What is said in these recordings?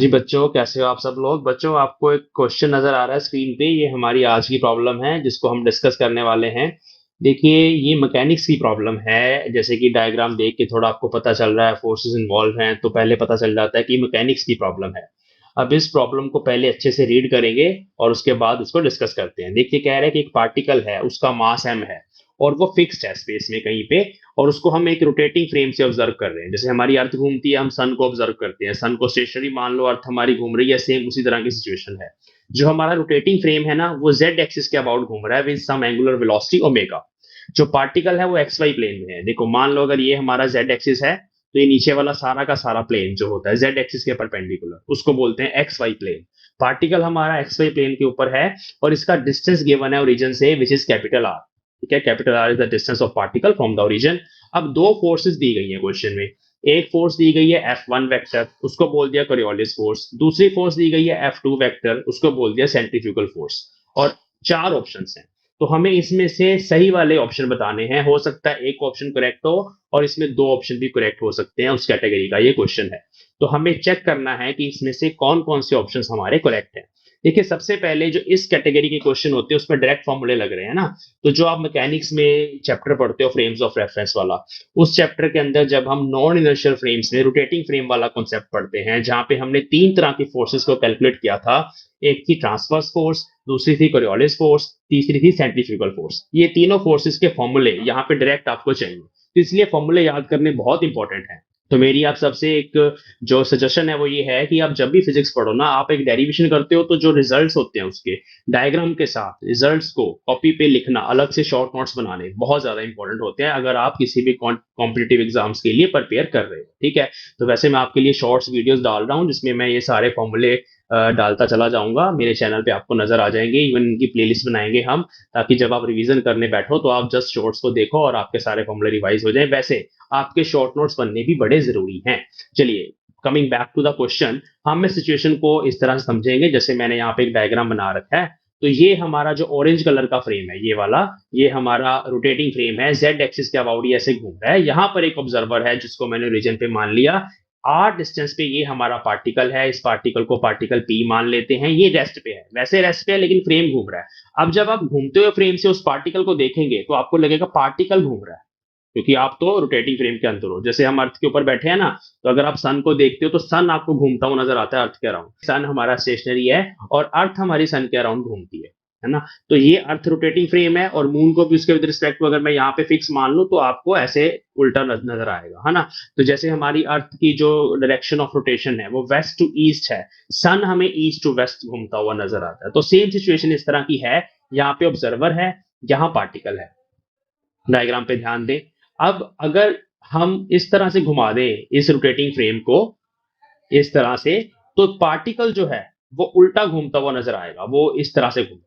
जी बच्चों, कैसे हो आप सब लोग। बच्चों, आपको एक क्वेश्चन नजर आ रहा है स्क्रीन पे। ये हमारी आज की प्रॉब्लम है जिसको हम डिस्कस करने वाले हैं। देखिए, ये मैकेनिक्स की प्रॉब्लम है। जैसे कि डायग्राम देख के थोड़ा आपको पता चल रहा है फोर्सेस इन्वॉल्व हैं, तो पहले पता चल जाता है कि मैकेनिक्स की प्रॉब्लम है। अब इस प्रॉब्लम को पहले अच्छे से रीड करेंगे और उसके बाद इसको डिस्कस करते हैं। देखिए, कह रहा है कि एक पार्टिकल है, उसका मास m है और वो फिक्स्ड है स्पेस में कहीं पे, और उसको हम एक रोटेटिंग फ्रेम से ऑब्जर्व कर रहे हैं। जैसे हमारी अर्थ घूमती है, हम सन को ऑब्जर्व करते हैं। सन को स्टेशनरी मान लो, अर्थ हमारी घूम रही है, सेम उसी तरह की सिचुएशन है। जो हमारा रोटेटिंग फ्रेम है ना, वो जेड एक्सिस के अबाउट घूम रहा है with some angular velocity omega. जो पार्टिकल है वो एक्स वाई प्लेन में है। देखो, मान लो अगर ये हमारा जेड एक्सिस है, तो ये नीचे वाला सारा का सारा प्लेन जो होता है जेड एक्सिस के परपेंडिकुलर, उसको बोलते हैं एक्स वाई प्लेन। पार्टिकल हमारा एक्स वाई प्लेन के ऊपर है और इसका डिस्टेंस गिवन है ओरिजिन से, विच इज कैपिटल आर। ठीक है, capital R is the distance of particle from the origin. अब दो फोर्सेस दी गई है क्वेश्चन में। एक फोर्स दी गई है F1 वेक्टर, उसको बोल दिया कोरियोलिस फोर्स। दूसरी फोर्स दी गई है F2 वेक्टर, उसको बोल दिया सेंट्रीफ्यूगल फोर्स। और चार ऑप्शंस हैं, तो हमें इसमें से सही वाले ऑप्शन बताने हैं। हो सकता है एक ऑप्शन करेक्ट हो और इसमें दो ऑप्शन भी करेक्ट हो सकते हैं। उस कैटेगरी का ये क्वेश्चन है, तो हमें चेक करना है कि इसमें से कौन कौन से ऑप्शन हमारे करेक्ट हैं। देखिए, सबसे पहले जो इस कैटेगरी के क्वेश्चन होते हैं उसमें डायरेक्ट फॉर्मूले लग रहे हैं ना। तो जो आप मैकेनिक्स में चैप्टर पढ़ते हो, फ्रेम्स ऑफ रेफरेंस वाला, उस चैप्टर के अंदर जब हम नॉन इनर्शियल फ्रेम्स में रोटेटिंग फ्रेम वाला कॉन्सेप्ट पढ़ते हैं, जहां पे हमने तीन तरह की फोर्सेस को कैलकुलेट किया था। एक थी ट्रांसवर्स फोर्स, दूसरी थी कोरियोलिस फोर्स, तीसरी थी सेंट्रीफ्यूगल फोर्स। ये तीनों फोर्सेस के फॉर्मूले यहाँ पे डायरेक्ट आपको चाहिए, तो इसलिए फॉर्मूले याद करने बहुत इंपॉर्टेंट है। तो मेरी आप सबसे एक जो सजेशन है वो ये है कि आप जब भी फिजिक्स पढ़ो ना, आप एक डेरिवेशन करते हो तो जो रिजल्ट्स होते हैं उसके डायग्राम के साथ रिजल्ट्स को कॉपी पे लिखना, अलग से शॉर्ट नोट्स बनाने बहुत ज्यादा इंपॉर्टेंट होते हैं अगर आप किसी भी कॉम्पिटिटिव एग्जाम्स के लिए प्रिपेयर कर रहे हो। ठीक है, तो वैसे मैं आपके लिए शॉर्ट्स वीडियोस डाल रहा हूँ जिसमें मैं ये सारे फॉर्मूले डालता चला जाऊंगा। मेरे चैनल पे आपको नजर आ जाएंगे, इवन इनकी प्लेलिस्ट बनाएंगे हम, ताकि जब आप रिवीजन करने बैठो तो आप जस्ट शॉर्ट्स को देखो और आपके सारे फॉर्मूले रिवाइज हो जाए। वैसे आपके शॉर्ट नोट्स बनने भी बड़े जरूरी हैं। चलिए, coming back to the question, हम इस सिचुएशन को इस तरह से समझेंगे जैसे मैंने यहाँ पे एक डायग्राम बना रखा है। तो ये हमारा जो ऑरेंज कलर का फ्रेम है, ये वाला, ये हमारा रोटेटिंग फ्रेम है। जेड एक्सिस के अबाउट ये ऐसे घूम रहा है। यहाँ पर एक ऑब्जर्वर है जिसको मैंने रीजन पे मान लिया। आर डिस्टेंस पे ये हमारा पार्टिकल है। इस पार्टिकल को पार्टिकल पी मान लेते हैं। ये रेस्ट पे है, वैसे रेस्ट पे है लेकिन फ्रेम घूम रहा है। अब जब आप घूमते हुए फ्रेम से उस पार्टिकल को देखेंगे तो आपको लगेगा पार्टिकल घूम रहा है, क्योंकि आप तो रोटेटिंग फ्रेम के अंदर हो। जैसे हम अर्थ के ऊपर बैठे हैं ना, तो अगर आप सन को देखते हो तो सन आपको घूमता हुआ नजर आता है अर्थ के अराउंड। सन हमारा स्टेशनरी है और अर्थ हमारी सन के अराउंड घूमती है ना। तो ये अर्थ रोटेटिंग फ्रेम है और मून को भी उसके विद रिस्पेक्ट टू अगर मैं यहाँ पे फिक्स मान लूं तो आपको ऐसे उल्टा नजर आएगा, है ना। तो जैसे हमारी अर्थ की जो डायरेक्शन ऑफ रोटेशन है वो वेस्ट टू ईस्ट है, सन हमें ईस्ट टू वेस्ट घूमता हुआ नजर आता है। तो सेम सिचुएशन इस तरह की है। यहाँ पे ऑब्जर्वर है, यहाँ पार्टिकल है। डायग्राम पे ध्यान दें। अब अगर हम इस तरह से घुमा दें इस रोटेटिंग फ्रेम को, इस तरह से, तो पार्टिकल जो है वो उल्टा घूमता हुआ नजर आएगा, वो इस तरह से घूमेगा।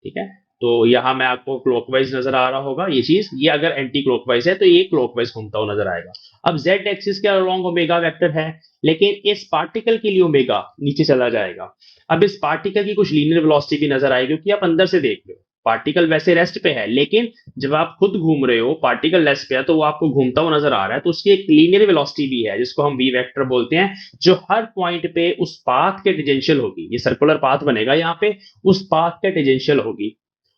ठीक है, तो यहां मैं आपको क्लॉकवाइज नजर आ रहा होगा ये चीज। ये अगर एंटी क्लॉकवाइज है तो ये क्लॉकवाइज घूमता हुआ नजर आएगा। अब जेड एक्सिस के अलोंग ओमेगा वेक्टर है, लेकिन इस पार्टिकल के लिए ओमेगा नीचे चला जाएगा। अब इस पार्टिकल की कुछ लीनियर वेलोसिटी भी नजर आएगी, क्योंकि आप अंदर से देख रहे हो पार्टिकल वैसे रेस्ट पे है, लेकिन जब आप खुद घूम रहे हो पार्टिकल रेस्ट पे है तो वो आपको घूमता हुआ नजर आ रहा है। तो उसकी एक लीनियर वेलोसिटी भी है जिसको हम वी वेक्टर बोलते हैं, जो हर पॉइंट पे उस पाथ के टेंजेंशियल होगी। ये सर्कुलर पाथ बनेगा यहाँ पे, उस पाथ के टेंजेंशियल होगी,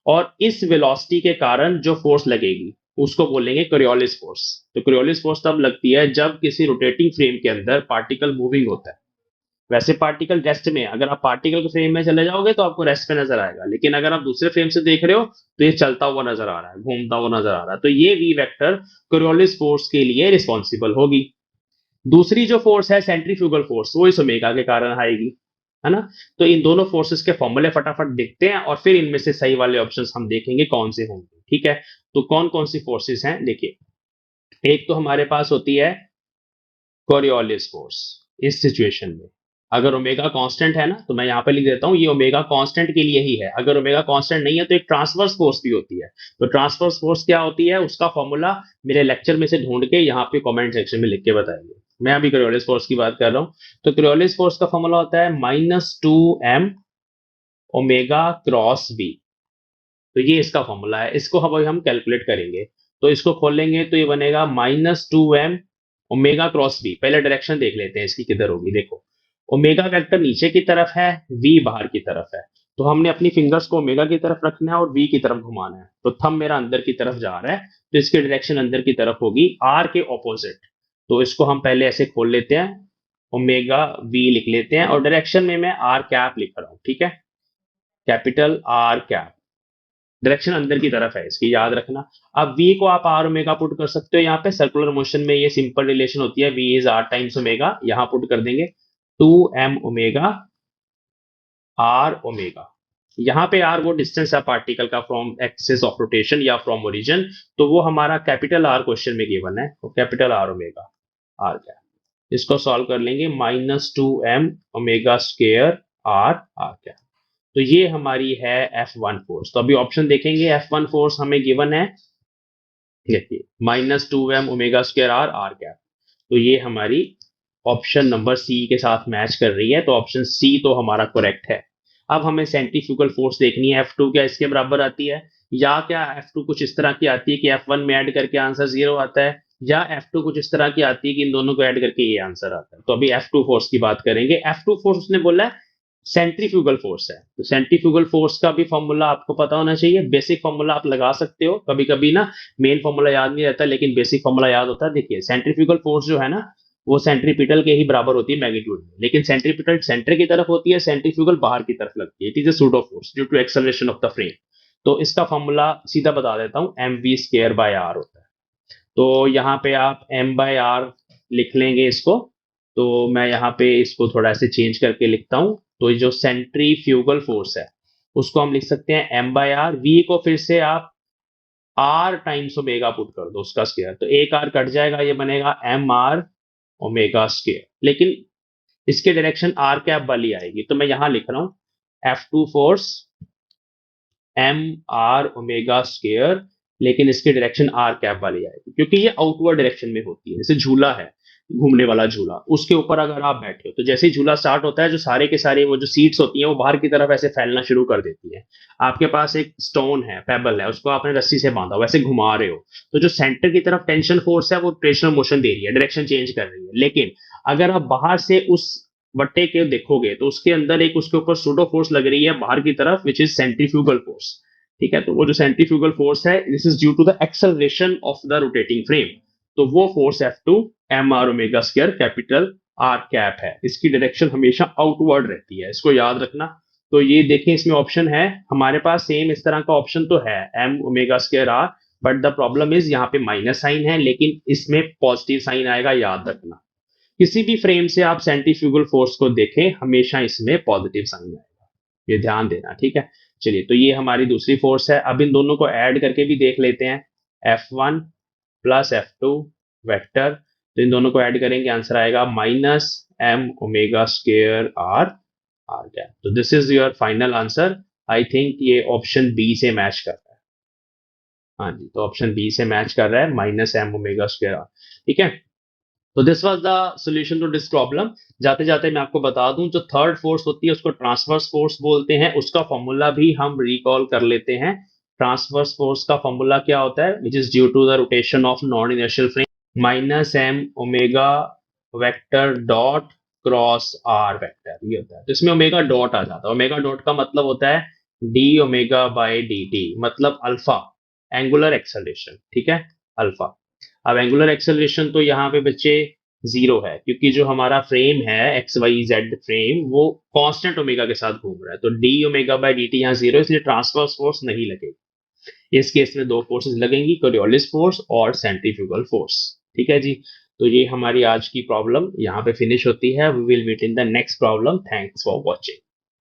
और इस वेलोसिटी के कारण जो फोर्स लगेगी उसको बोलेंगे कोरियोलिस फोर्स। तो कोरियोलिस फोर्स तब लगती है जब किसी रोटेटिंग फ्रेम के अंदर पार्टिकल मूविंग होता है। वैसे पार्टिकल रेस्ट में है, अगर आप पार्टिकल के फ्रेम में चले जाओगे तो आपको रेस्ट पे नजर आएगा, लेकिन अगर आप दूसरे फ्रेम से देख रहे हो तो ये चलता हुआ नजर आ रहा है, घूमता हुआ नजर आ रहा है। तो ये वी वेक्टर कोरियोलिस फोर्स के लिए रिस्पॉन्सिबल होगी। दूसरी जो फोर्स है सेंट्रीफ्यूगल फोर्स, वो इस ओमेगा के कारण आएगी, है ना। तो इन दोनों फोर्सेस के फॉर्मूले फटाफट देखते हैं और फिर इनमें से सही वाले ऑप्शंस हम देखेंगे कौन से होंगे। ठीक है, तो कौन कौन सी फोर्सेस हैं देखिए। एक तो हमारे पास होती है कोरियोलिस फोर्स। इस सिचुएशन में अगर ओमेगा कांस्टेंट है ना, तो मैं यहाँ पे लिख देता हूँ ये ओमेगा कांस्टेंट के लिए ही है। अगर ओमेगा कांस्टेंट नहीं है तो एक ट्रांसवर्स फोर्स भी होती है। तो ट्रांसवर्स फोर्स क्या होती है, उसका फॉर्मूला मेरे लेक्चर में से ढूंढ के यहाँ पे कमेंट सेक्शन में लिख के बताएंगे। मैं अभी कोरियोलिस फोर्स की बात कर रहा हूँ। तो कोरियोलिस फोर्स का फॉर्मूला होता है -2m ओमेगा क्रॉस v। तो ये इसका फॉर्मूला है, इसको हम कैलकुलेट करेंगे। तो इसको खोलेंगे तो ये बनेगा -2m ओमेगा क्रॉस v। पहले डायरेक्शन देख लेते हैं इसकी किधर होगी। देखो, ओमेगा वेक्टर नीचे की तरफ है, वी बाहर की तरफ है, तो हमने अपनी फिंगर्स को ओमेगा की तरफ रखना है और वी की तरफ घुमाना है। तो थंब मेरा अंदर की तरफ जा रहा है, तो इसकी डायरेक्शन अंदर की तरफ होगी, आर के ऑपोजिट। तो इसको हम पहले ऐसे खोल लेते हैं, ओमेगा वी लिख लेते हैं, और डायरेक्शन में मैं आर कैप लिख रहा हूं, ठीक है, कैपिटल आर कैप। डायरेक्शन अंदर की तरफ है इसकी, याद रखना। अब v को आप आर ओमेगा पुट कर सकते हो, यहाँ पे सर्कुलर मोशन में ये सिंपल रिलेशन होती है, v is r times omega, यहाँ पुट कर देंगे 2m ओमेगा आर ओमेगा। यहाँ पे आर वो डिस्टेंस है पार्टिकल का फ्रॉम एक्सिस ऑफ रोटेशन या फ्रॉम ओरिजिन, तो वो हमारा कैपिटल आर क्वेश्चन में गिवन है, तो कैपिटल आर ओमेगा आर क्या, इसको सॉल्व कर लेंगे, -2m omega square r are क्या। तो ये हमारी है F1 फोर्स। तो अभी ऑप्शन देखेंगे, F1 फोर्स हमें गिवन है, देखिए -2m omega square r r cap. तो ये हमारी ऑप्शन नंबर सी के साथ मैच कर रही है, तो ऑप्शन सी तो हमारा करेक्ट है। अब हमें सेंट्रीफ्यूगल फोर्स देखनी है, F2 क्या इसके बराबर आती है, या क्या F2 कुछ इस तरह की आती है कि F1 में ऐड करके आंसर 0 आता है, या F2 कुछ इस तरह की आती है कि इन दोनों को ऐड करके ये आंसर आता है। तो अभी F2 फोर्स की बात करेंगे। F2 फोर्स उसने बोला है सेंट्रीफ्यूगल फोर्स है, तो सेंट्रीफ्यूगल फोर्स का भी फॉर्मूला आपको पता होना चाहिए, बेसिक फॉर्मूला आप लगा सकते हो, कभी कभी ना मेन फॉर्मूला याद नहीं रहता लेकिन बेसिक फॉर्मूला याद होता है। देखिए सेंट्रीफ्यूगल फोर्स जो है ना, वो सेंट्रीपिटल के ही बराबर होती है मैग्नीट्यूड में, लेकिन सेंट्रीपिटल सेंटर की तरफ होती है, सेंट्रीफ्यूगल बाहर की तरफ लगती है। It is a pseudo force due to acceleration of the frame. तो इसका फॉर्मूला सीधा बता देता हूँ, m v square by r होता है। तो यहाँ पे आप m बाय आर लिख लेंगे इसको, तो मैं यहाँ पे इसको थोड़ा ऐसे चेंज करके लिखता हूँ। तो ये जो सेंट्रीफ्यूगल फोर्स है उसको हम लिख सकते हैं m बाय आर, v को फिर से आप r टाइम्स ओमेगा पुट कर दो उसका स्क्वायर, तो एक r कट जाएगा, ये बनेगा m r ओमेगा स्क्वायर, लेकिन इसके डायरेक्शन r कैप वाली आएगी। तो मैं यहाँ लिख रहा हूँ F2 force m r omega square, लेकिन इसकी डायरेक्शन r कैप वाली आएगी, क्योंकि ये आउटवर्ड डायरेक्शन में होती है। जैसे झूला है, घूमने वाला झूला, उसके ऊपर अगर आप बैठे हो तो जैसे ही झूला स्टार्ट होता है, जो सारे के सारे वो जो सीट्स होती हैं वो बाहर की तरफ ऐसे फैलना शुरू कर देती है। आपके पास एक स्टोन है, पेबल है, उसको आपने रस्सी से बांधा हुआ, वैसे घुमा रहे हो, तो जो सेंटर की तरफ टेंशन फोर्स है वो रोटेशनल मोशन दे रही है, डायरेक्शन चेंज कर रही है। लेकिन अगर आप बाहर से उस वट्टे के देखोगे तो उसके अंदर एक उसके ऊपर सूडो फोर्स लग रही है बाहर की तरफ, विच इज सेंट्रीफ्यूगल फोर्स। ठीक है, तो वो जो सेंट्रीफ्यूगल फोर्स है, this is due to the acceleration of the rotating frame. तो वो force F2 m r omega square capital r cap है, इसकी डायरेक्शन हमेशा आउटवर्ड रहती है, इसको याद रखना। तो ये देखें, इसमें ऑप्शन है हमारे पास, सेम इस तरह का ऑप्शन तो है m omega square r, but the problem is यहाँ पे माइनस साइन है, लेकिन इसमें पॉजिटिव साइन आएगा, याद रखना। किसी भी फ्रेम से आप सेंट्रीफ्यूगल फोर्स को देखें, हमेशा इसमें पॉजिटिव साइन आएगा, ये ध्यान देना, ठीक है। चलिए, तो ये हमारी दूसरी फोर्स है। अब इन दोनों को ऐड करके भी देख लेते हैं, F1 प्लस F2 वेक्टर, तो इन दोनों को ऐड करेंगे, आंसर आएगा -m omega square r r cap. तो this is your final answer. I think ये ऑप्शन बी से मैच कर रहा है। हाँ जी, तो ऑप्शन बी से मैच कर रहा है, -m ओमेगा स्क्वायर आर, ठीक है। तो this was the solution to this problem. जाते जाते मैं आपको बता दूं, जो थर्ड फोर्स होती है उसको ट्रांसवर्स फोर्स बोलते हैं, उसका फॉर्मूला भी हम रिकॉल कर लेते हैं। ट्रांसवर्स फोर्स का फॉर्मूला क्या होता है, which is due to the rotation of non inertial frame, -m omega vector dot cross r vector, ये होता है। तो इसमें ओमेगा डॉट आ जाता है, ओमेगा डॉट का मतलब होता है D omega by D T, मतलब अल्फा, एंगुलर एक्सेलरेशन, ठीक है, अल्फा। अब एंगुलर एक्सेलरेशन तो यहाँ पे बच्चे 0 है, क्योंकि जो हमारा फ्रेम है एक्स वाई जेड फ्रेम, वो कांस्टेंट ओमेगा के साथ घूम रहा है, तो D omega by D T यहाँ 0, इसलिए ट्रांसवर्स फोर्स नहीं लगेगी। इस केस में दो फोर्सेस लगेंगी, कोरियोलिस फोर्स और सेंट्रीफ्यूगल फोर्स, ठीक है जी। तो ये हमारी आज की प्रॉब्लम यहाँ पे फिनिश होती है। We will meet in the next problem. Thanks for watching.